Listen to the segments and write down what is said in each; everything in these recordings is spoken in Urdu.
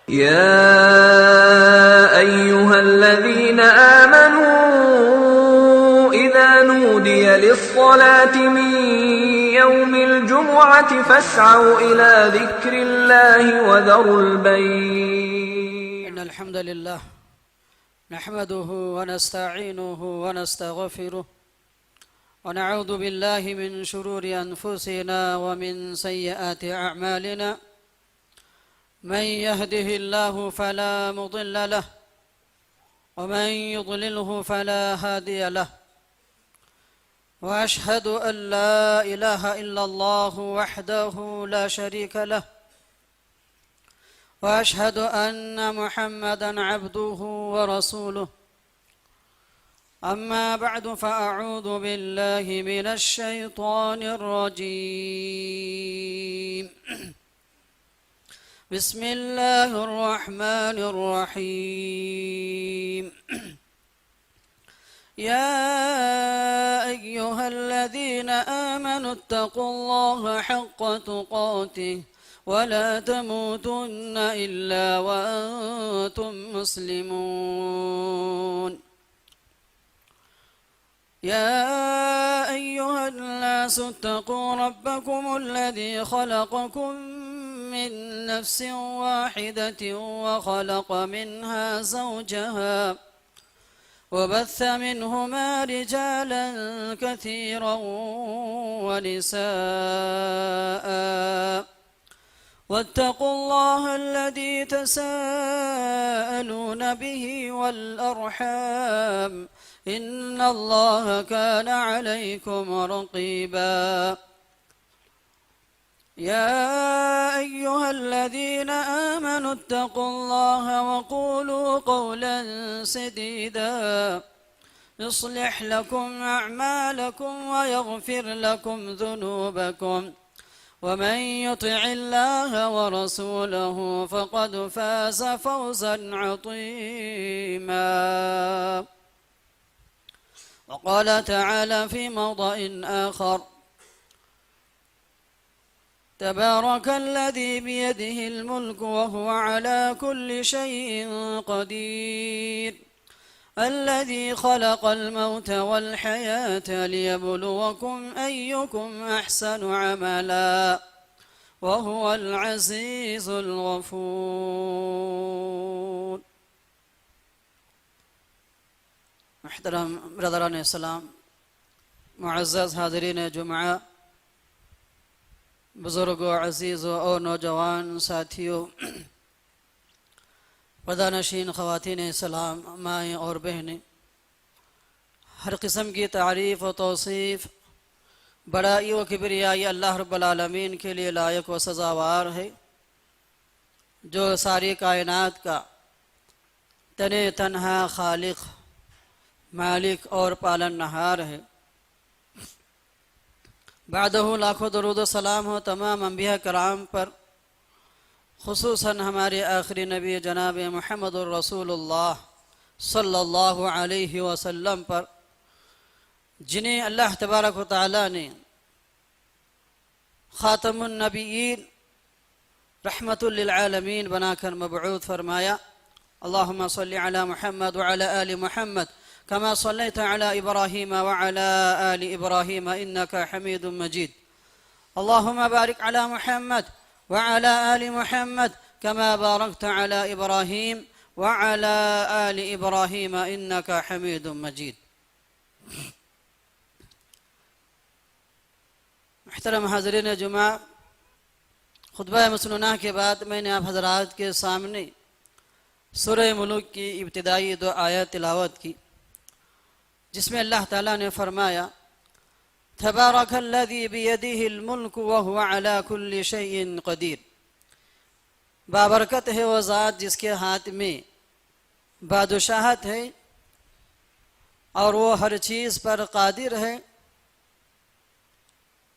يا أيها الذين آمنوا إذا نودي للصلاة من يوم الجمعة فاسعوا إلى ذكر الله وذروا البيع. إن الحمد لله نحمده ونستعينه ونستغفره ونعوذ بالله من شرور أنفسنا ومن سيئات أعمالنا. من يهده الله فلا مضل له ومن يضلله فلا هادي له، وأشهد أن لا إله إلا الله وحده لا شريك له، وأشهد أن محمدًا عبده ورسوله. أما بعد، فأعوذ بالله من الشيطان الرجيم. بسم الله الرحمن الرحيم. يا أيها الذين آمنوا اتقوا الله حق تقاته ولا تموتن إلا وأنتم مسلمون. يا أيها الناس اتقوا ربكم الذي خلقكم من نفس واحدة وخلق منها زوجها وبث منهما رجالا كثيرا ونساء، واتقوا الله الذي تساءلون به والأرحام إن الله كان عليكم رقيبا. يا أيها الذين آمنوا اتقوا الله وقولوا قولا سديدا يصلح لكم أعمالكم ويغفر لكم ذنوبكم، ومن يطع الله ورسوله فقد فاز فوزا عظيما. وقال تعالى في موضع آخر: تبارك الذي بيده الملك وهو على كل شيء قدير، الذي خلق الموت والحياة ليبلوكم أيكم أحسن عملا وهو العزيز الغفور. محترم برادران اسلام، معزز حاضرین جمعہ، بزرگوں، عزیزوں اور نوجوان ساتھیوں، پردہ نشین خواتین اسلام، مائیں اور بہنیں، ہر قسم کی تعریف و توصیف بڑائی و کبریائی اللہ رب العالمین کے لیے لائق و سزاوار ہے، جو ساری کائنات کا تنے تنہا خالق، مالک اور پالن نہار ہے۔ بعدہ لاکھوں درود و سلام ہو تمام انبیاء کرام پر، خصوصاً ہمارے آخری نبی جناب محمد الرسول اللہ صلی اللہ علیہ وسلم پر، جنہیں اللہ تبارک و تعالیٰ نے خاتم النبیین رحمت للعالمین بنا کر مبعوث فرمایا۔ اللہم صلی علی محمد وعلی آل محمد كما صليت على إبراهيم وعلى آل إبراهيم إنك حميد مجيد. اللهم بارك على محمد وعلى آل محمد كما باركت على إبراهيم وعلى آل إبراهيم إنك حميد مجيد. محترم حاضرین جمعہ، خطبہ مسنونہ کے بعد میں نے آپ حضرات کے سامنے سورہ ملک کی ابتدائی 2 آیات تلاوت کی، جس میں اللہ تعالیٰ نے فرمایا: تبارک الذی بیدہ الملک وہو علی کل شیء قدیر۔ بابرکت ہے وہ ذات جس کے ہاتھ میں بادشاہت ہے اور وہ ہر چیز پر قادر ہے۔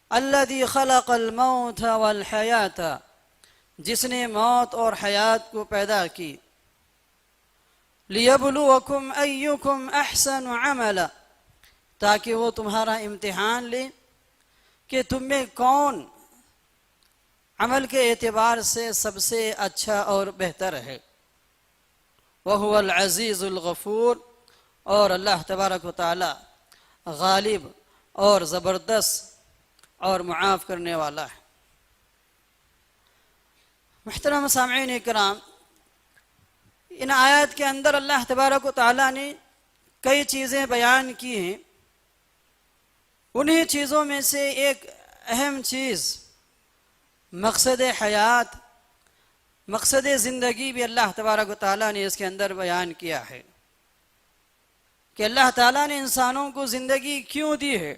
الذی خلق الموت والحیات، جس نے موت اور حیات کو پیدا کی۔ لِيَبْلُوَكُمْ أَيُّكُمْ أَحْسَنُ عَمَلًا، تاکہ وہ تمہارا امتحان لے کہ تم میں کون عمل کے اعتبار سے سب سے اچھا اور بہتر ہے۔ وَهُوَ الْعَزِيزُ الْغَفُورُ، اور اللہ تبارک و تعالی غالب اور زبردست اور معاف کرنے والا ہے۔ محترم سامعین اکرام، ان آیات کے اندر اللہ تبارک و تعالی نے کئی چیزیں بیان کی ہیں۔ انہی چیزوں میں سے ایک اہم چیز مقصد حیات، مقصد زندگی بھی اللہ تبارک و تعالی نے اس کے اندر بیان کیا ہے کہ اللہ تعالیٰ نے انسانوں کو زندگی کیوں دی ہے۔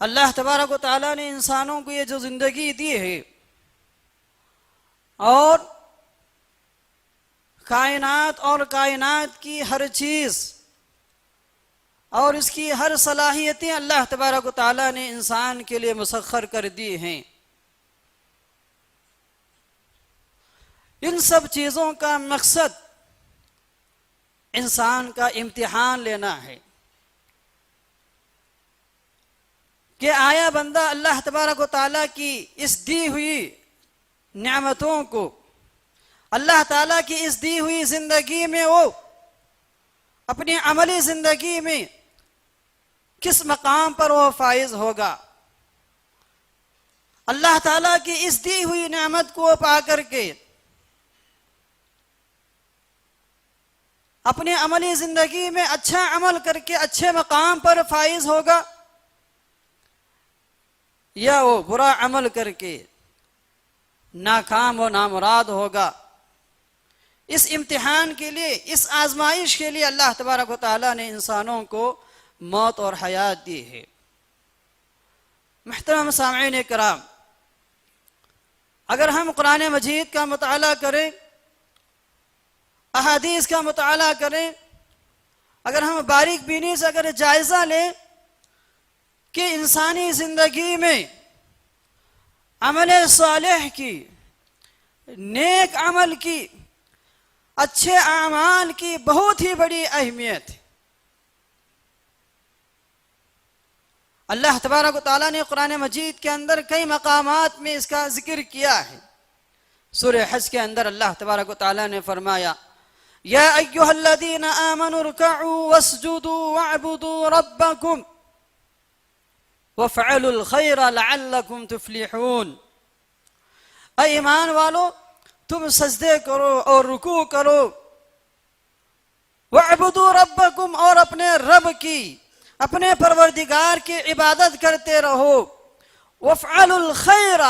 اللہ تبارک و تعالیٰ نے انسانوں کو یہ جو زندگی دی ہے اور کائنات اور کائنات کی ہر چیز اور اس کی ہر صلاحیتیں اللہ تبارک و تعالیٰ نے انسان کے لیے مسخر کر دی ہیں۔ ان سب چیزوں کا مقصد انسان کا امتحان لینا ہے کہ آیا بندہ اللہ تبارک و تعالیٰ کی اس دی ہوئی نعمتوں کو، اللہ تعالیٰ کی اس دی ہوئی زندگی میں وہ اپنی عملی زندگی میں کس مقام پر وہ فائز ہوگا۔ اللہ تعالیٰ کی اس دی ہوئی نعمت کو پا کر کے اپنے عملی زندگی میں اچھا عمل کر کے اچھے مقام پر فائز ہوگا، یا وہ برا عمل کر کے ناکام و نامراد ہوگا۔ اس امتحان کے لیے، اس آزمائش کے لیے اللہ تبارک و تعالیٰ نے انسانوں کو موت اور حیات دی ہے۔ محترم سامعین کرام، اگر ہم قرآن مجید کا مطالعہ کریں، احادیث کا مطالعہ کریں، اگر ہم باریک بینی سے اگر جائزہ لیں کہ انسانی زندگی میں عمل صالح کی، نیک عمل کی، اچھے اعمال کی بہت ہی بڑی اہمیت ہے۔ اللہ تبارک و تعالیٰ نے قرآن مجید کے اندر کئی مقامات میں اس کا ذکر کیا ہے۔ سورہ حج کے اندر اللہ تبارک و تعالیٰ نے فرمایا، یا ایھا الذین آمنوا ارکعوا واسجدوا واعبدوا ربکم وافعلوا الخیر لعلکم تفلحون۔ اے ایمان والو، تم سجدے کرو اور رکوع کرو، واعبدوا ربکم، اور اپنے رب کی، اپنے پروردگار کی عبادت کرتے رہو، وافعلوا الخیر،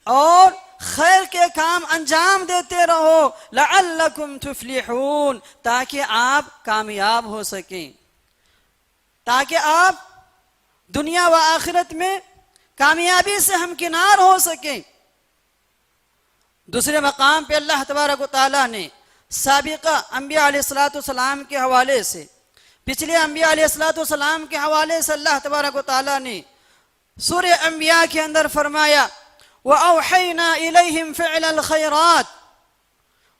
اور خیر کے کام انجام دیتے رہو، لعلکم تفلحون، تاکہ آپ کامیاب ہو سکیں، تاکہ آپ دنیا و آخرت میں کامیابی سے ہمکنار ہو سکیں۔ دوسرے مقام پہ اللہ تبارک و تعالیٰ نے سابقہ انبیاء علیہ السلام کے حوالے سے، پچھلے انبیاء علیہ السلام کے حوالے سے اللہ تبارک و تعالیٰ نے سورہ انبیاء کے اندر فرمایا، وَأَوْحَيْنَا إِلَيْهِمْ فِعْلَ الْخَيْرَاتِ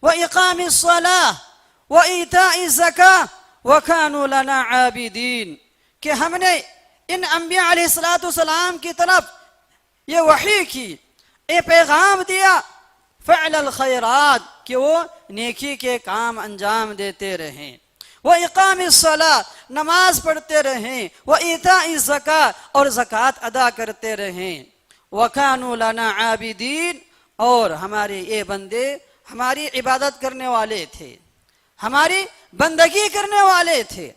وَإِقَامِ الصَّلَاةِ وَإِيتَاءِ الزَّكَاةِ وَكَانُوا لَنَا عَابِدِينَ، کہ ہم نے ان انبیاء علیہ السلام کی طرف یہ وحی کی، یہ پیغام دیا، فعل الخیرات، کہ وہ نیکی کے کام انجام دیتے رہیں، وَإِقَامِ الصَّلَاةِ، نماز پڑھتے رہیں، وَإِيتَاءِ الزَّكَاةِ، اور زکوٰۃ ادا کرتے رہیں، وَكَانُوا لَنَا عَابِدِينَ، اور ہمارے یہ بندے ہماری عبادت کرنے والے تھے، ہماری بندگی کرنے والے تھے۔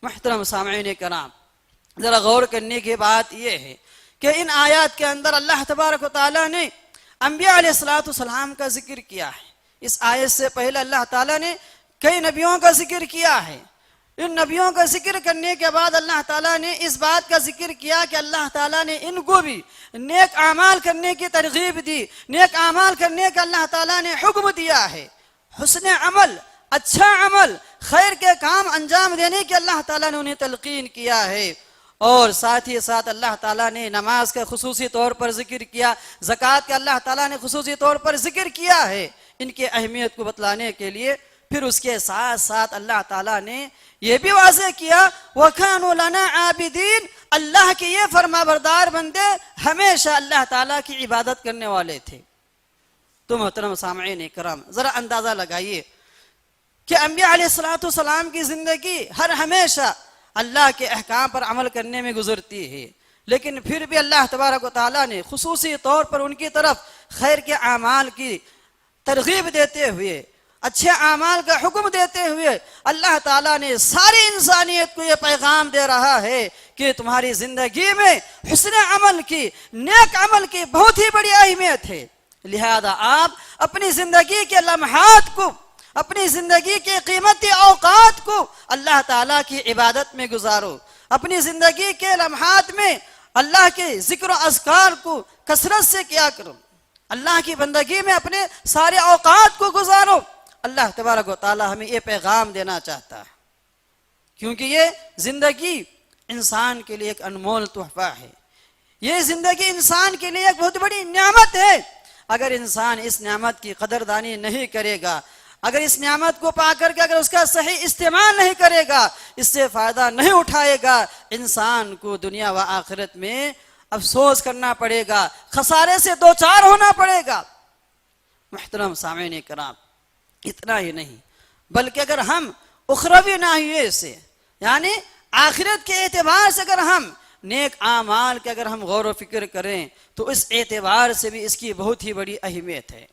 محترم سامعین کرام، ذرا غور کرنے کی بات یہ ہے کہ ان آیات کے اندر اللہ تبارک و تعالیٰ نے انبیاء علیہ السلام کا ذکر کیا ہے۔ اس آیت سے پہلے اللہ تعالیٰ نے کئی نبیوں کا ذکر کیا ہے۔ ان نبیوں کا ذکر کرنے کے بعد اللہ تعالیٰ نے اس بات کا ذکر کیا کہ اللہ تعالیٰ نے ان کو بھی نیک اعمال کرنے کی ترغیب دی، نیک اعمال کرنے کا اللہ تعالیٰ نے حکم دیا ہے۔ حسن عمل، اچھا عمل، خیر کے کام انجام دینے کی اللہ تعالیٰ نے انہیں تلقین کیا ہے، اور ساتھ ہی ساتھ اللہ تعالیٰ نے نماز کا خصوصی طور پر ذکر کیا، زکوٰۃ کا اللہ تعالیٰ نے خصوصی طور پر ذکر کیا ہے۔ ان کی اہمیت کو بتلانے کے لیے پھر اس کے ساتھ ساتھ اللہ تعالیٰ نے یہ بھی واضح کیا وَكَانُوا لَنَا عَابِدِينَ، اللہ کے یہ فرما بردار بندے ہمیشہ اللہ تعالیٰ کی عبادت کرنے والے تھے۔ تو محترم سامعین کرام، ذرا اندازہ لگائیے کہ انبیاء علیہ السلام کی زندگی ہر ہمیشہ اللہ کے احکام پر عمل کرنے میں گزرتی ہے، لیکن پھر بھی اللہ تبارک و تعالیٰ نے خصوصی طور پر ان کی طرف خیر کے اعمال کی ترغیب دیتے ہوئے، اچھے اعمال کا حکم دیتے ہوئے اللہ تعالیٰ نے ساری انسانیت کو یہ پیغام دے رہا ہے کہ تمہاری زندگی میں حسن عمل کی، نیک عمل کی بہت ہی بڑی اہمیت ہے، لہذا آپ اپنی زندگی کے لمحات کو، اپنی زندگی کے قیمتی اوقات کو اللہ تعالیٰ کی عبادت میں گزارو، اپنی زندگی کے لمحات میں اللہ کے ذکر و اذکار کو کثرت سے کیا کرو، اللہ کی بندگی میں اپنے سارے اوقات کو گزارو۔ اللہ تبارک و تعالیٰ ہمیں یہ پیغام دینا چاہتا ہے، کیونکہ یہ زندگی انسان کے لیے ایک انمول تحفہ ہے، یہ زندگی انسان کے لیے ایک بہت بڑی نعمت ہے۔ اگر انسان اس نعمت کی قدردانی نہیں کرے گا، اگر اس نعمت کو پا کر کے اگر اس کا صحیح استعمال نہیں کرے گا، اس سے فائدہ نہیں اٹھائے گا، انسان کو دنیا و آخرت میں افسوس کرنا پڑے گا، خسارے سے دوچار ہونا پڑے گا۔ محترم سامعین کرام، اتنا ہی نہیں بلکہ اگر ہم اخروی ناحیے سے یعنی آخرت کے اعتبار سے اگر ہم نیک اعمال کے اگر ہم غور و فکر کریں تو اس اعتبار سے بھی اس کی بہت ہی بڑی اہمیت ہے،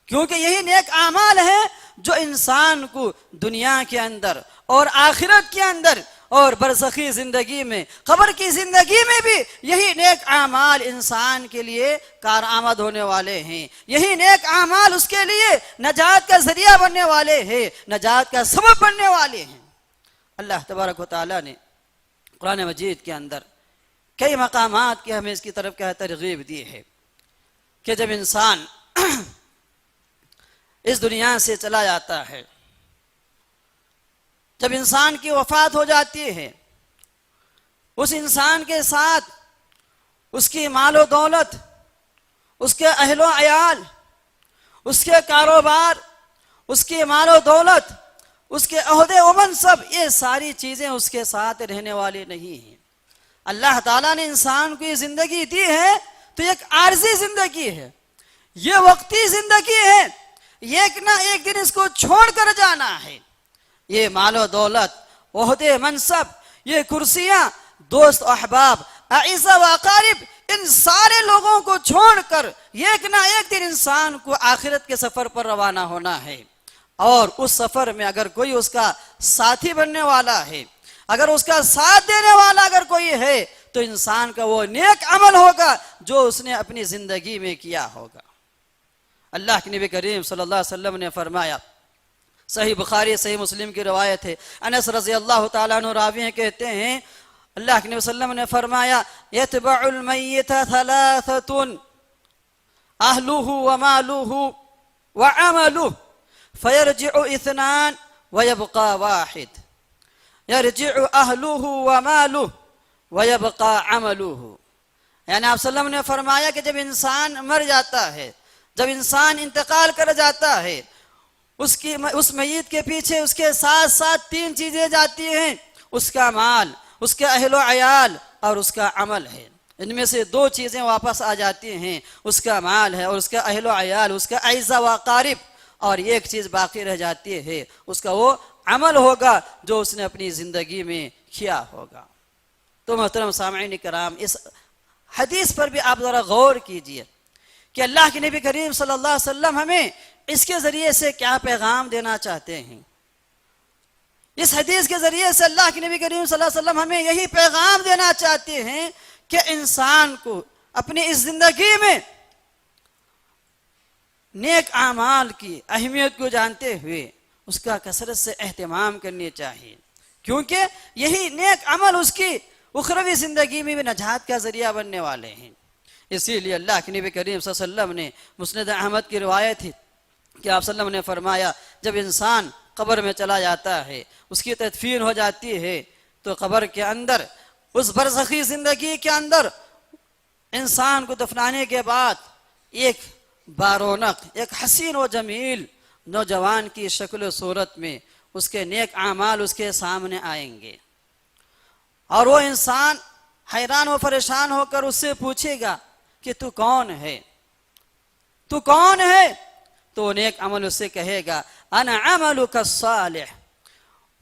کیونکہ یہی نیک اعمال ہیں جو انسان کو دنیا کے اندر اور آخرت کے اندر اور برزخی زندگی میں، قبر کی زندگی میں بھی یہی نیک اعمال انسان کے لیے کارآمد ہونے والے ہیں، یہی نیک اعمال اس کے لیے نجات کا ذریعہ بننے والے ہیں، نجات کا سبب بننے والے ہیں۔ اللہ تبارک و تعالیٰ نے قرآن مجید کے اندر کئی مقامات کی ہمیں اس کی طرف کیا ترغیب دی ہے کہ جب انسان اس دنیا سے چلا جاتا ہے، جب انسان کی وفات ہو جاتی ہے، اس انسان کے ساتھ اس کی مال و دولت، اس کے اہل و عیال، اس کے کاروبار، اس کی مال و دولت، اس کے عہدے و منصب، یہ ساری چیزیں اس کے ساتھ رہنے والی نہیں ہیں۔ اللہ تعالیٰ نے انسان کو یہ زندگی دی ہے تو ایک عارضی زندگی ہے، یہ وقتی زندگی ہے، ایک نہ ایک دن اس کو چھوڑ کر جانا ہے۔ یہ مال و دولت، عہدے منصب، یہ کرسیاں، دوست و احباب، اعزہ و اقارب، ان سارے لوگوں کو چھوڑ کر ایک نہ ایک دن انسان کو آخرت کے سفر پر روانہ ہونا ہے، اور اس سفر میں اگر کوئی اس کا ساتھی بننے والا ہے، اگر اس کا ساتھ دینے والا اگر کوئی ہے تو انسان کا وہ نیک عمل ہوگا جو اس نے اپنی زندگی میں کیا ہوگا۔ اللہ کے نبی کریم صلی اللہ علیہ وسلم نے فرمایا، صحیح بخاری صحیح مسلم کی روایت ہے، انس رضی اللہ تعالیٰ عنہ راوی ہیں، کہتے ہیں اللہ کے نبی صلی اللہ علیہ وسلم نے فرمایا یتبع المیت ثلاثۃ اہلہ ومالہ وعملہ فیرجع اثنان ویبقى واحد، یرجع اہلہ ومالہ ویبقى عملہ۔ یعنی آپ صلی اللہ علیہ وسلم نے فرمایا کہ جب انسان مر جاتا ہے، جب انسان انتقال کر جاتا ہے، اس میت کے پیچھے اس کے ساتھ ساتھ تین چیزیں جاتی ہیں، اس کا مال، اس کے اہل و عیال اور اس کا عمل ہے۔ ان میں سے دو چیزیں واپس آ جاتی ہیں، اس کا مال ہے اور اس کا اہل و عیال، اس کا اعزہ و اقارب، اور ایک چیز باقی رہ جاتی ہے، اس کا وہ عمل ہوگا جو اس نے اپنی زندگی میں کیا ہوگا۔ تو محترم سامعین کرام، اس حدیث پر بھی آپ ذرا غور کیجئے کہ اللہ کے نبی کریم صلی اللہ علیہ وسلم ہمیں اس کے ذریعے سے کیا پیغام دینا چاہتے ہیں۔ اس حدیث کے ذریعے سے اللہ کے نبی کریم صلی اللہ علیہ وسلم ہمیں یہی پیغام دینا چاہتے ہیں کہ انسان کو اپنی اس زندگی میں نیک اعمال کی اہمیت کو جانتے ہوئے اس کا کثرت سے اہتمام کرنی چاہیے، کیونکہ یہی نیک عمل اس کی اخروی زندگی میں بھی نجات کا ذریعہ بننے والے ہیں۔ اسی لیے اللہ کے نبی کریم صلی اللہ علیہ وسلم نے مسند احمد کی روایت ہے کہ آپ صلی اللہ علیہ وسلم نے فرمایا جب انسان قبر میں چلا جاتا ہے، اس کی تدفین ہو جاتی ہے، تو قبر کے اندر اس برزخی زندگی کے اندر انسان کو دفنانے کے بعد ایک بارونق، ایک حسین و جمیل نوجوان کی شکل و صورت میں اس کے نیک اعمال اس کے سامنے آئیں گے، اور وہ انسان حیران و پریشان ہو کر اس سے پوچھے گا کہ تو کون ہے، تو کون ہے؟ تو نیک عمل اس سے کہے گا انا عملک الصالح۔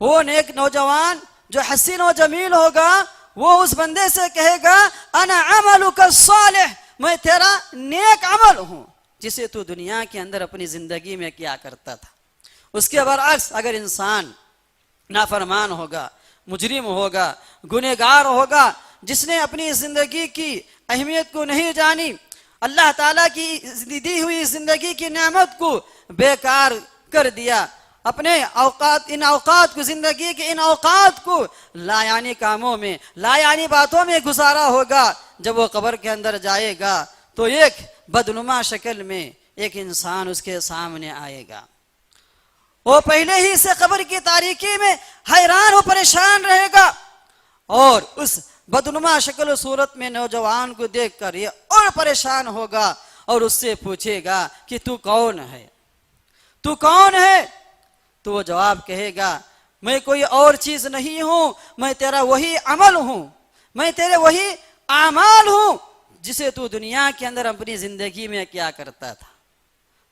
وہ نیک نوجوان جو حسین و جمیل ہوگا وہ اس بندے سے کہے گا انا عملک الصالح، میں تیرا نیک عمل ہوں جسے تو دنیا کے اندر اپنی زندگی میں کیا کرتا تھا۔ اس کے برعکس اگر انسان نافرمان ہوگا، مجرم ہوگا، گنہگار ہوگا، جس نے اپنی زندگی کی اہمیت کو نہیں جانی، اللہ تعالیٰ کی دی ہوئی زندگی کی نعمت کو بیکار کر دیا، اپنے ان اوقات کو، زندگی کے ان اوقات کو لا یعنی کاموں میں، لا یعنی باتوں میں گزارا ہوگا، جب وہ قبر کے اندر جائے گا تو ایک بدنما شکل میں ایک انسان اس کے سامنے آئے گا۔ وہ پہلے ہی سے قبر کی تاریکی میں حیران و پریشان رہے گا، اور اس بدنما شکل و صورت میں نوجوان کو دیکھ کر یہ اور پریشان ہوگا اور اس سے پوچھے گا کہ تو کون ہے، تو کون ہے؟ تو وہ جواب کہے گا میں کوئی اور چیز نہیں ہوں، میں تیرا وہی عمل ہوں، میں تیرے وہی اعمال ہوں جسے تو دنیا کے اندر اپنی زندگی میں کیا کرتا تھا۔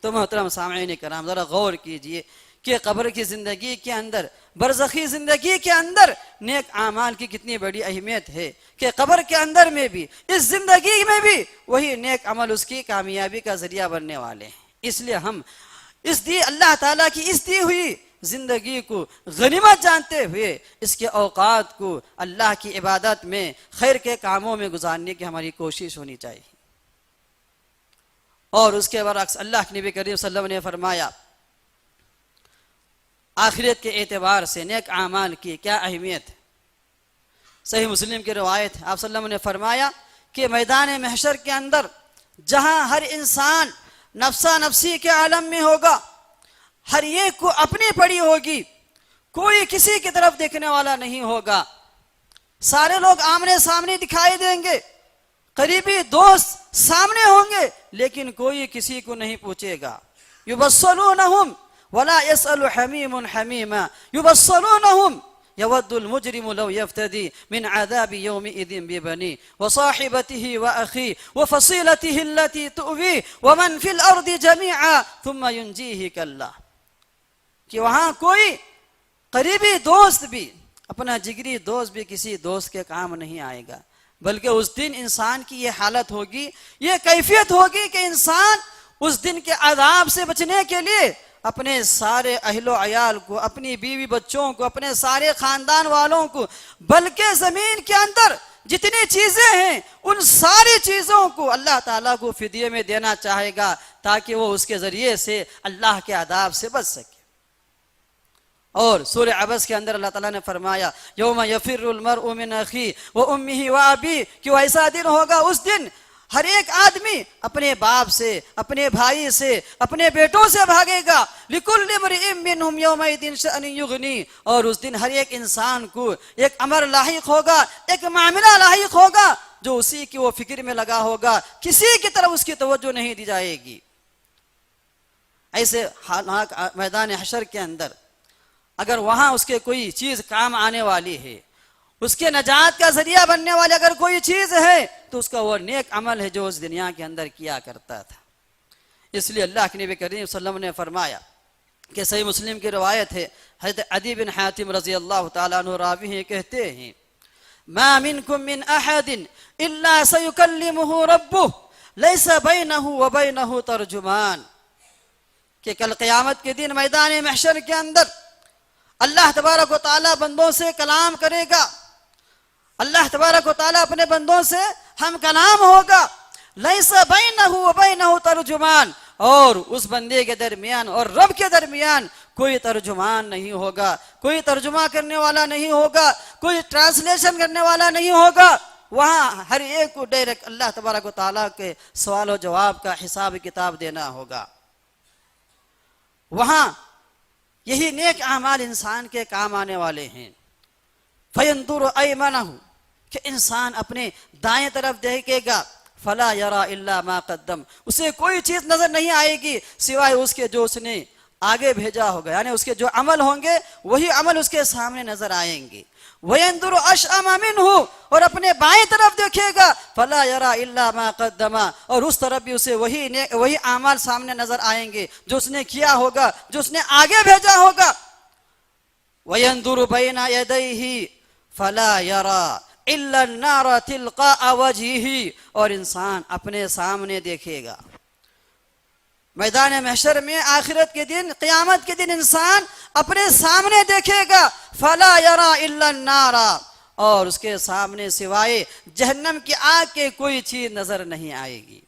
تو محترم سامعین کرام ذرا غور کیجئے کہ قبر کی زندگی کے اندر، برزخی زندگی کے اندر نیک اعمال کی کتنی بڑی اہمیت ہے کہ قبر کے اندر میں بھی، اس زندگی میں بھی وہی نیک عمل اس کی کامیابی کا ذریعہ بننے والے ہیں۔ اس لیے ہم اللہ تعالیٰ کی اس دی ہوئی زندگی کو غنیمت جانتے ہوئے اس کے اوقات کو اللہ کی عبادت میں، خیر کے کاموں میں گزارنے کی ہماری کوشش ہونی چاہیے۔ اور اس کے برعکس اللہ کے نبی کریم صلی اللہ علیہ وسلم نے فرمایا آخرت کے اعتبار سے نیک اعمال کی کیا اہمیت ہے۔ صحیح مسلم کی روایت ہے، آپ صلی اللہ علیہ وسلم نے فرمایا کہ میدان محشر کے اندر جہاں ہر انسان نفسا نفسی کے عالم میں ہوگا، ہر ایک کو اپنی پڑی ہوگی، کوئی کسی کی طرف دیکھنے والا نہیں ہوگا، سارے لوگ آمنے سامنے دکھائی دیں گے، قریبی دوست سامنے ہوں گے، لیکن کوئی کسی کو نہیں پوچھے گا۔ یبصلونہم ولا يسأل حمیم حمیما یبصلونہم يود المجرم لو يفتدي من عذاب يومئذ ببنيه وصاحبته وأخيه وفصيلته التي تؤويه ومن في الأرض جميعا ثم ينجيه كلا، کہ وہاں کوئی قریبی دوست بھی، اپنا جگری دوست بھی کسی دوست کے کام نہیں آئے گا، بلکہ اس دن انسان کی یہ حالت ہوگی، یہ کیفیت ہوگی کہ انسان اس دن کے عذاب سے بچنے کے لیے اپنے سارے اہل و عیال کو، اپنی بیوی بچوں کو، اپنے سارے خاندان والوں کو، بلکہ زمین کے اندر جتنی چیزیں ہیں ان ساری چیزوں کو اللہ تعالیٰ کو فدیے میں دینا چاہے گا تاکہ وہ اس کے ذریعے سے اللہ کے عذاب سے بچ سکے۔ اور سورہ عبس کے اندر اللہ تعالیٰ نے فرمایا یوم یفر المرء من اخیہ وامہ وابیہ، کہ وہ ایسا دن ہوگا، اس دن ہر ایک آدمی اپنے باپ سے، اپنے بھائی سے، اپنے بیٹوں سے بھاگے گا۔ لِكُلِّ امْرِئٍ مِّنْهُمْ يَوْمَئِذٍ شَأْنٌ يُغْنِيهِ، اور اس دن ہر ایک انسان کو ایک امر لاحق ہوگا، ایک معاملہ لاحق ہوگا جو اسی کی وہ فکر میں لگا ہوگا، کسی کی طرف اس کی توجہ نہیں دی جائے گی۔ ایسے میدان حشر کے اندر اگر وہاں اس کے کوئی چیز کام آنے والی ہے، اس کے نجات کا ذریعہ بننے والی اگر کوئی چیز ہے تو اس کا وہ نیک عمل ہے جو اس دنیا کے اندر کیا کرتا تھا۔ اس لیے اللہ کے نبی کریم صلی اللہ علیہ وسلم نے فرمایا کہ صحیح مسلم کی روایت ہے، حضرت عدی بن حاتم رضی اللہ تعالیٰ عنہ راوی ہیں، کہتے ہیں ما منکم من احد الا سیکلمہ ربہ لیس بینہ وبینہ ترجمان، کہ کل قیامت کے دن میدان محشر کے اندر اللہ تبارک و تعالیٰ بندوں سے کلام کرے گا، اللہ تبارک و تعالیٰ اپنے بندوں سے ہم کلام ہوگا، لیس بینہ وبینہ ترجمان، اور اس بندے کے درمیان اور رب کے درمیان کوئی ترجمان نہیں ہوگا، کوئی ترجمہ کرنے والا نہیں ہوگا، کوئی ٹرانسلیشن کرنے والا نہیں ہوگا۔ وہاں ہر ایک کو ڈائریکٹ اللہ تبارک و تعالیٰ کے سوال و جواب کا حساب کتاب دینا ہوگا۔ وہاں یہی نیک اعمال انسان کے کام آنے والے ہیں۔ فَيَنْظُرُ أَيْمَنَهُ، کہ انسان اپنے دائیں طرف دیکھے گا، فَلَا يَرَى إِلَّا مَا قَدَّمَ، اسے کوئی چیز نظر نہیں آئے گی سوائے اس کے جو اس نے آگے بھیجا ہوگا، یعنی اس کے جو عمل ہوں گے وہی عمل اس کے سامنے نظر آئیں گے. وَيَنْظُرُ أَشْأَمَ مِنْهُ، اور اپنے بائیں طرف دیکھے گا، فَلَا يَرَى إِلَّا مَا قَدَّمَ، اور اس طرف بھی اسے وہی اعمال سامنے نظر آئیں گے جو اس نے کیا ہوگا، جو اس نے آگے بھیجا ہوگا. وَيَنْظُرُ بَيْنَ يَدَيْهِ فَلَا يَرَى إِلَّا النَّارَ تِلْقَاءَ وَجْهِهِ، اور انسان اپنے سامنے دیکھے گا. میدان محشر میں آخرت کے دن، قیامت کے دن انسان اپنے سامنے دیکھے گا، فلا یرا الا النار، اور اس کے سامنے سوائے جہنم کی آگ کے کوئی چیز نظر نہیں آئے گی.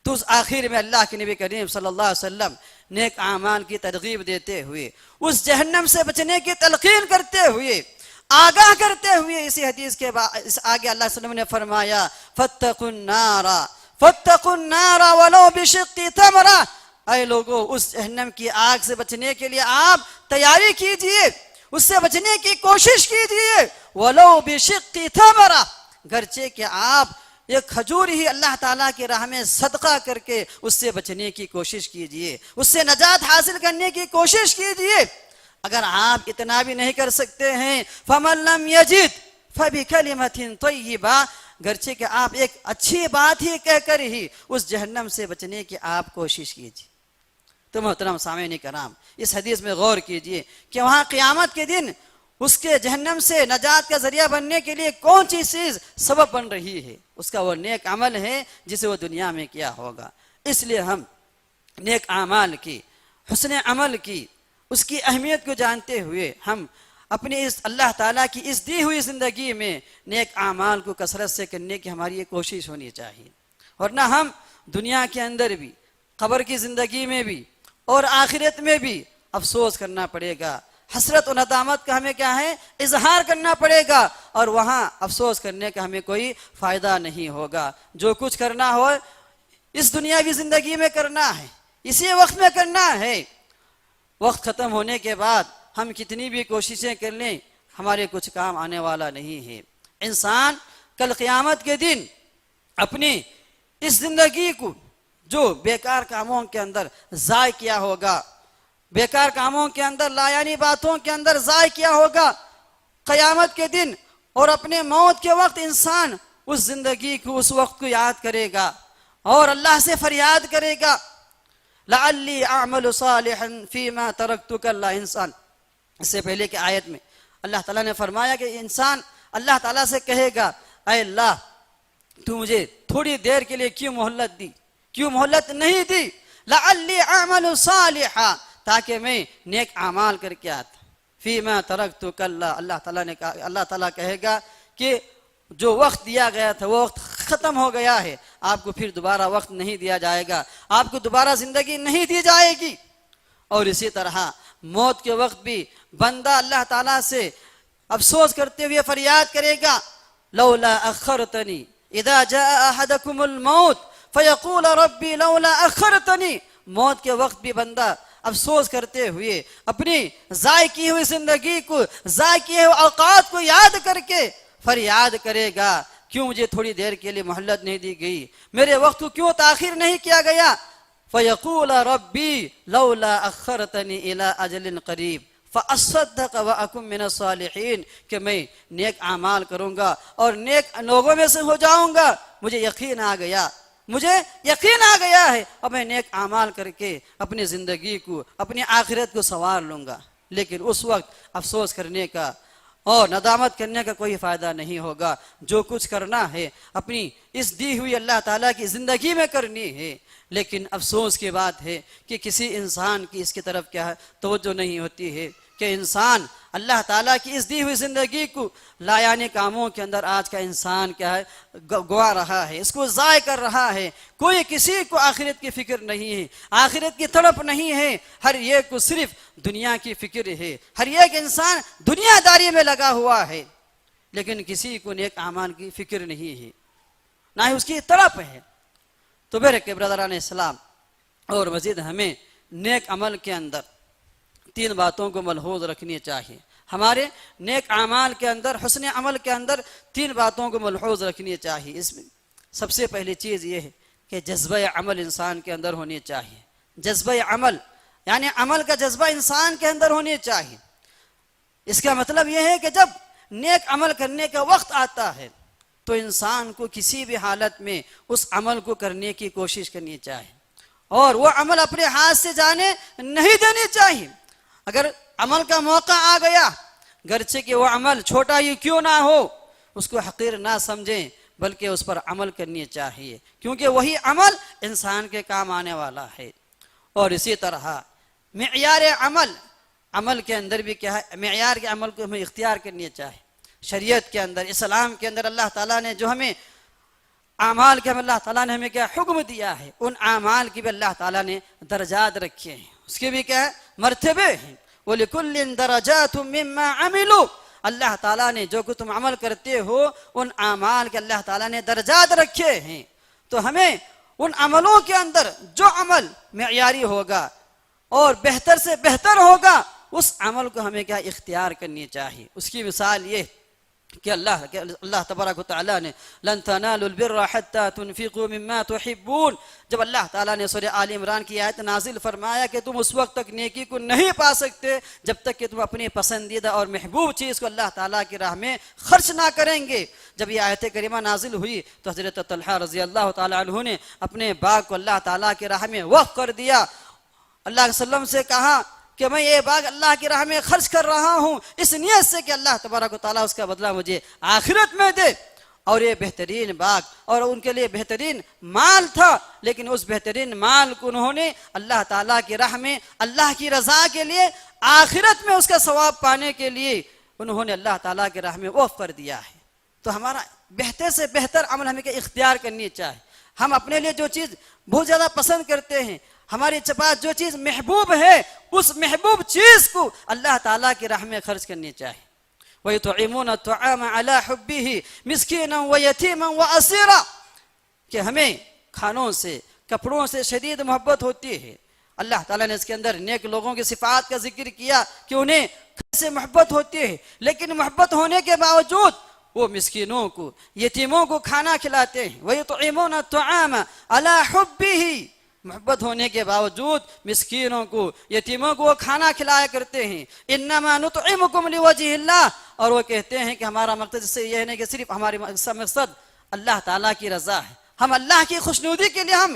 تو اس آخر میں اللہ کے نبی کریم صلی اللہ علیہ وسلم نیک اعمال کی ترغیب دیتے ہوئے، اس جہنم سے بچنے کی تلقین کرتے ہوئے، آگاہ کرتے ہوئے، اسی حدیث کے اس آگے اللہ صلی اللہ علیہ وسلم نے فرمایا فاتقوا النار فاتقوا النار ولو بشق تمرہ، اے لوگو اس جہنم کی آگ سے بچنے کے لیے آپ تیاری کیجئے، اس سے بچنے کی کوشش کیجئے، ولو بشق تمرہ، گرچہ کہ آپ ایک کھجور ہی اللہ تعالیٰ کی راہ میں صدقہ کر کے اس سے بچنے کی کوشش کیجئے، اس سے نجات حاصل کرنے کی کوشش کیجئے. اگر آپ اتنا بھی نہیں کر سکتے ہیں فَمَن لَمْ يَجِدْ فَبِكَلِمَةٍ طَيِّبَةٍ، گرچہ کہ آپ ایک اچھی بات ہی کہہ کر ہی اس جہنم سے بچنے کی آپ کوشش کیجئے. تو محترم سامعین کرام، اس حدیث میں غور کیجئے کہ وہاں قیامت کے دن اس کے جہنم سے نجات کا ذریعہ بننے کے لیے کون سی چیز سبب بن رہی ہے، اس کا وہ نیک عمل ہے جسے وہ دنیا میں کیا ہوگا. اس لیے ہم نیک اعمال کی، حسن عمل کی، اس کی اہمیت کو جانتے ہوئے ہم اپنی اس اللہ تعالیٰ کی اس دی ہوئی زندگی میں نیک اعمال کو کثرت سے کرنے کی ہماری یہ کوشش ہونی چاہیے. ورنہ ہم دنیا کے اندر بھی، قبر کی زندگی میں بھی اور آخرت میں بھی افسوس کرنا پڑے گا، حسرت و ندامت کا ہمیں کیا ہے، اظہار کرنا پڑے گا، اور وہاں افسوس کرنے کا ہمیں کوئی فائدہ نہیں ہوگا. جو کچھ کرنا ہو اس دنیاوی زندگی میں کرنا ہے، اسی وقت میں کرنا ہے. وقت ختم ہونے کے بعد ہم کتنی بھی کوششیں کر لیں ہمارے کچھ کام آنے والا نہیں ہے. انسان کل قیامت کے دن اپنی اس زندگی کو جو بیکار کاموں کے اندر ضائع کیا ہوگا، بیکار کاموں کے اندر، لایانی باتوں کے اندر ضائع کیا ہوگا، قیامت کے دن اور اپنے موت کے وقت انسان اس زندگی کو، اس وقت کو یاد کرے گا اور اللہ سے فریاد کرے گا لعلی اعمل صالحا فیما ترکت کلا انسان. اس سے پہلے کی آیت میں اللہ تعالیٰ نے فرمایا کہ انسان اللہ تعالیٰ سے کہے گا اے اللہ تو مجھے تھوڑی دیر کے لیے کیوں مہلت دی، کیوں مہلت نہیں دی، لعلی اعمل صالحا، تاکہ میں نیک اعمال کر کے آتا. فیما ترکت کلا، اللہ تعالیٰ کہے گا کہ جو وقت دیا گیا تھا وہ وقت ختم ہو گیا ہے، آپ کو پھر دوبارہ وقت نہیں دیا جائے گا، آپ کو دوبارہ زندگی نہیں دی جائے گی. اور اسی طرح موت کے وقت بھی بندہ اللہ تعالیٰ سے افسوس کرتے ہوئے فریاد کرے گا لولا اخرتنی اذا جاء احدکم الموت فیقول ربی لولا اخرتنی. موت کے وقت بھی بندہ افسوس کرتے ہوئے اپنی ضائع کی ہوئی زندگی کو، ضائع کیے ہوئے اوقات کو یاد کر کے فریاد کرے گا کیوں مجھے تھوڑی دیر کے لیے مہلت نہیں دی گئی، میرے وقت کو کیوں تاخیر نہیں کیا گیا. فیقول ربی لولا اخرتنی الی اجل قریب فاصدق واکن من الصالحین، کہ میں نیک اعمال کروں گا اور نیک لوگوں میں سے ہو جاؤں گا. مجھے یقین آ گیا ہے اور میں نیک اعمال کر کے اپنی زندگی کو، اپنی آخرت کو سنوار لوں گا. لیکن اس وقت افسوس کرنے کا اور ندامت کرنے کا کوئی فائدہ نہیں ہوگا. جو کچھ کرنا ہے اپنی اس دی ہوئی اللہ تعالیٰ کی زندگی میں کرنی ہے. لیکن افسوس کی بات ہے کہ کسی انسان کی اس کی طرف کیا ہے توجہ نہیں ہوتی ہے کہ انسان اللہ تعالیٰ کی اس دی ہوئی زندگی کو لایانی کاموں کے اندر آج کا انسان کیا ہے گوا رہا ہے، اس کو ضائع کر رہا ہے. کوئی کسی کو آخرت کی فکر نہیں ہے، آخرت کی تڑپ نہیں ہے، ہر ایک کو صرف دنیا کی فکر ہے. ہر ایک انسان دنیا داری میں لگا ہوا ہے، لیکن کسی کو نیک اعمال کی فکر نہیں ہے، نہ ہی اس کی تڑپ ہے. تو میرے برادران اسلام، اور مزید ہمیں نیک عمل کے اندر تین باتوں کو ملحوظ رکھنی چاہیے. ہمارے نیک اعمال کے اندر، حسن عمل کے اندر تین باتوں کو ملحوظ رکھنی چاہیے. اس میں سب سے پہلی چیز یہ ہے کہ جذبہ عمل انسان کے اندر ہونی چاہیے. جذبہ عمل یعنی عمل کا جذبہ انسان کے اندر ہونے چاہیے۔ اس کا مطلب یہ ہے کہ جب نیک عمل کرنے کا وقت آتا ہے تو انسان کو کسی بھی حالت میں اس عمل کو کرنے کی کوشش کرنی چاہیے، اور وہ عمل اپنے ہاتھ سے جانے نہیں دینی چاہیے۔ اگر عمل کا موقع آ گیا، گرچہ کہ وہ عمل چھوٹا ہی کیوں نہ ہو، اس کو حقیر نہ سمجھیں، بلکہ اس پر عمل کرنی چاہیے، کیونکہ وہی عمل انسان کے کام آنے والا ہے۔ اور اسی طرح معیار عمل کے اندر بھی کیا ہے، معیار کے عمل کو ہمیں اختیار کرنی چاہیے۔ شریعت کے اندر، اسلام کے اندر اللہ تعالیٰ نے جو ہمیں اعمال کے اللہ تعالیٰ نے ہمیں کیا حکم دیا ہے، ان اعمال کی بھی اللہ تعالیٰ نے درجات رکھے ہیں، اس کے بھی کیا ہے مرتبے ہیں۔ وَلِكُلٍّ دَرَجَاتٌ مِّمَّا عَمِلُوا، اللہ تعالیٰ نے جو کہ تم عمل کرتے ہو ان اعمال کے اللہ تعالیٰ نے درجات رکھے ہیں، تو ہمیں ان عملوں کے اندر جو عمل معیاری ہوگا اور بہتر سے بہتر ہوگا اس عمل کو ہمیں کیا اختیار کرنی چاہیے۔ اس کی مثال یہ کہ اللہ تبارک و تعالیٰ نے لن تنالوا البر حتى تنفقوا مما تحبون، جب اللہ تعالیٰ نے سورہ آل عمران کی آیت نازل فرمایا کہ تم اس وقت تک نیکی کو نہیں پا سکتے جب تک کہ تم اپنی پسندیدہ اور محبوب چیز کو اللہ تعالیٰ کی راہ میں خرچ نہ کریں گے۔ جب یہ آیت کریمہ نازل ہوئی تو حضرت طلحہ رضی اللہ تعالیٰ عنہ نے اپنے باغ کو اللہ تعالیٰ کی راہ میں وقف کر دیا، اللہ علیہ وسلم سے کہا کہ میں یہ باغ اللہ کی راہ میں خرچ کر رہا ہوں اس نیت سے کہ اللہ تبارک و تعالیٰ اس کا بدلہ مجھے آخرت میں دے۔ اور یہ بہترین باغ اور ان کے لیے بہترین مال تھا، لیکن اس بہترین مال کو انہوں نے اللہ تعالیٰ کی راہ میں اللہ کی رضا کے لیے آخرت میں اس کا ثواب پانے کے لیے انہوں نے اللہ تعالیٰ کی راہ میں وقف کر دیا ہے۔ تو ہمارا بہتر سے بہتر عمل ہمیں اختیار کرنی چاہیے۔ ہم اپنے لیے جو چیز بہت زیادہ پسند کرتے ہیں، ہماری پاس جو چیز محبوب ہے، اس محبوب چیز کو اللہ تعالیٰ کی راہ میں خرچ کرنی چاہیے۔ وَيُطْعِمُونَ الطَّعَامَ عَلَىٰ حُبِّهِ مِسْكِينًا وَيَتِيمًا وَأَسِيرًا، کہ ہمیں کھانوں سے، کپڑوں سے شدید محبت ہوتی ہے۔ اللہ تعالیٰ نے اس کے اندر نیک لوگوں کی صفات کا ذکر کیا کہ انہیں کیسے محبت ہوتی ہے، لیکن محبت ہونے کے باوجود وہ مسکینوں کو، یتیموں کو کھانا کھلاتے ہیں۔ وَيُطْعِمُونَ الطَّعَامَ عَلَىٰ حُبِّهِ، محبت ہونے کے باوجود مسکینوں کو، یتیموں کو وہ کھانا کھلایا کرتے ہیں۔ انما نطعمکم لوجہ اللہ، اور وہ کہتے ہیں کہ ہمارا مقصد اس سے یہ نہیں کہ صرف ہماری مقصد اللہ تعالیٰ کی رضا ہے، ہم اللہ کی خوشنودی کے لیے ہم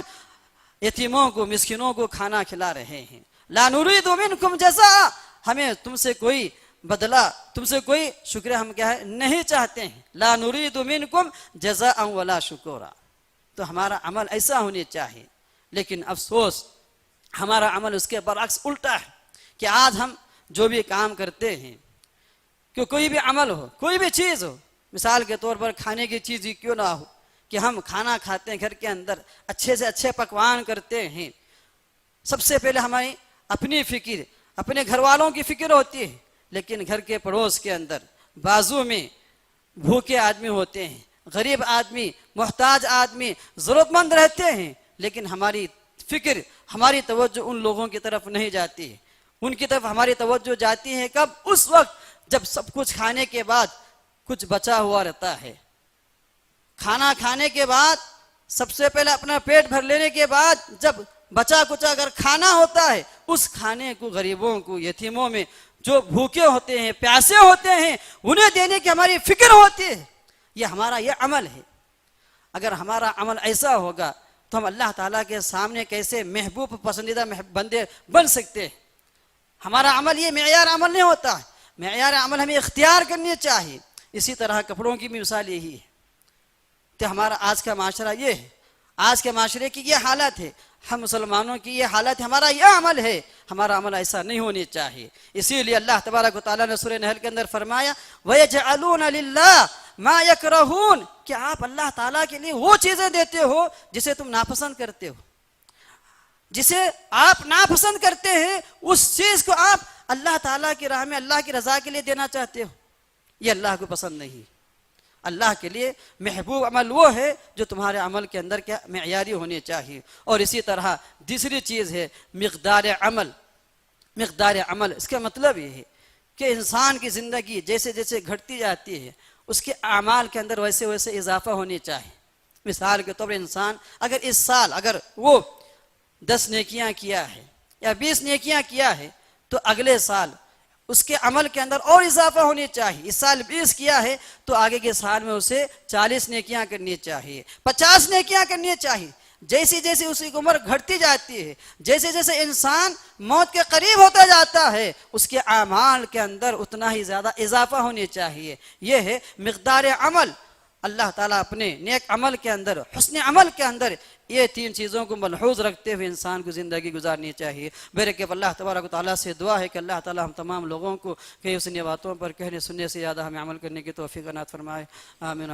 یتیموں کو، مسکینوں کو کھانا کھلا رہے ہیں۔ لا نريد منکم جزاء، ہمیں تم سے کوئی بدلہ، تم سے کوئی شکریہ ہم کیا ہے نہیں چاہتے ہیں۔ لا نريد منکم جزاء ولا شکورا، تو ہمارا عمل ایسا ہونے چاہیے۔ لیکن افسوس ہمارا عمل اس کے برعکس الٹا ہے کہ آج ہم جو بھی کام کرتے ہیں، کہ کوئی بھی عمل ہو، کوئی بھی چیز ہو، مثال کے طور پر کھانے کی چیز ہی کیوں نہ ہو، کہ ہم کھانا کھاتے ہیں گھر کے اندر، اچھے سے اچھے پکوان کرتے ہیں، سب سے پہلے ہماری اپنی فکر، اپنے گھر والوں کی فکر ہوتی ہے، لیکن گھر کے پڑوس کے اندر بازو میں بھوکے آدمی ہوتے ہیں، غریب آدمی، محتاج آدمی، ضرورت مند رہتے ہیں، لیکن ہماری فکر، ہماری توجہ ان لوگوں کی طرف نہیں جاتی ہے۔ ان کی طرف ہماری توجہ جاتی ہے کب؟ اس وقت جب سب کچھ کھانے کے بعد کچھ بچا ہوا رہتا ہے۔ کھانا کھانے کے بعد سب سے پہلے اپنا پیٹ بھر لینے کے بعد جب بچا کچا اگر کھانا ہوتا ہے، اس کھانے کو غریبوں کو، یتیموں میں جو بھوکے ہوتے ہیں، پیاسے ہوتے ہیں، انہیں دینے کی ہماری فکر ہوتی ہے۔ یہ ہمارا یہ عمل ہے۔ اگر ہمارا عمل ایسا ہوگا تو ہم اللہ تعالیٰ کے سامنے کیسے محبوب پسندیدہ بندے بن سکتے ہیں؟ ہمارا عمل یہ معیار عمل نہیں ہوتا ہے، معیار عمل ہمیں اختیار کرنی چاہیے۔ اسی طرح کپڑوں کی بھی مثال یہی ہے کہ ہمارا آج کا معاشرہ یہ ہے، آج کے معاشرے کی یہ حالت ہے، ہم مسلمانوں کی یہ حالت ہے، ہمارا یہ عمل ہے، ہمارا عمل ایسا نہیں ہونی چاہیے۔ اسی لیے اللہ تبارک و تعالیٰ نے سورہ نحل کے اندر فرمایا وَيَجْعَلُونَ لِلَّهِ مَا يَكْرَهُونَ، کہ آپ اللہ تعالیٰ کے لیے وہ چیزیں دیتے ہو جسے تم ناپسند کرتے ہو، جسے آپ ناپسند کرتے ہیں اس چیز کو آپ اللہ تعالیٰ کی راہ میں اللہ کی رضا کے لیے دینا چاہتے ہو، یہ اللہ کو پسند نہیں۔ اللہ کے لیے محبوب عمل وہ ہے جو تمہارے عمل کے اندر کیا معیاری ہونے چاہیے۔ اور اسی طرح دوسری چیز ہے مقدار عمل۔ مقدار عمل اس کا مطلب یہ ہے کہ انسان کی زندگی جیسے جیسے گھٹتی جاتی ہے اس کے اعمال کے اندر ویسے ویسے اضافہ ہونی چاہیے۔ مثال کے طور پر انسان اگر اس سال اگر وہ 10 نیکیاں کیا ہے، یا 20 نیکیاں کیا ہے تو اگلے سال اس کے عمل کے اندر اور اضافہ ہونی چاہیے. اس سال 20 کیا ہے تو آگے کے سال میں اسے 40 نیکیاں کرنی چاہیے, 50 نیکیاں کرنی چاہیے. جیسی جیسی اسی کی عمر گھٹتی جاتی ہے, جیسے جیسے انسان موت کے قریب ہوتا جاتا ہے, اس کے اعمال کے اندر اتنا ہی زیادہ اضافہ ہونی چاہیے. یہ ہے مقدار عمل. اللہ تعالیٰ اپنے نیک عمل کے اندر, حسن عمل کے اندر یہ 3 چیزوں کو ملحوظ رکھتے ہوئے انسان کو زندگی گزارنی چاہیے. بہرکیف اللہ تبارک و تعالیٰ سے دعا ہے کہ اللہ تعالیٰ ہم تمام لوگوں کو کئی حسنی باتوں پر کہنے سننے سے زیادہ ہمیں عمل کرنے کی توفیق عنایت فرمائے. آمین.